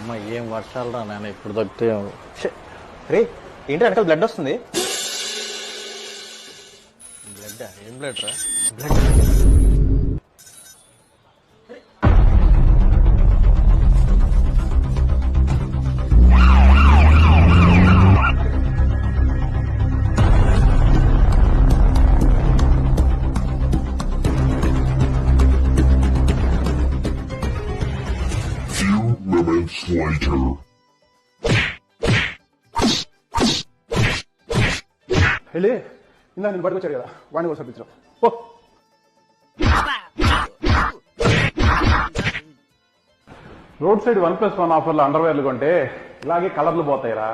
అమ్మ ఏం వర్షాలు రా నాన్న ఇప్పుడు దొరికితే. రే ఏంటి వెనకాల బ్లడ్ వస్తుంది. బ్లడ్ ఏం బ్లడ్ రా? Moments later. వెళ్ళి ఇందా నేను పట్టుకొచ్చాడు కదా వాడిని కూడా సర్దించడం. రోడ్ సైడ్ 1+1 ఆఫర్లు అండర్వేర్లు కొంటే ఇలాగే కలర్లు పోతాయిరా.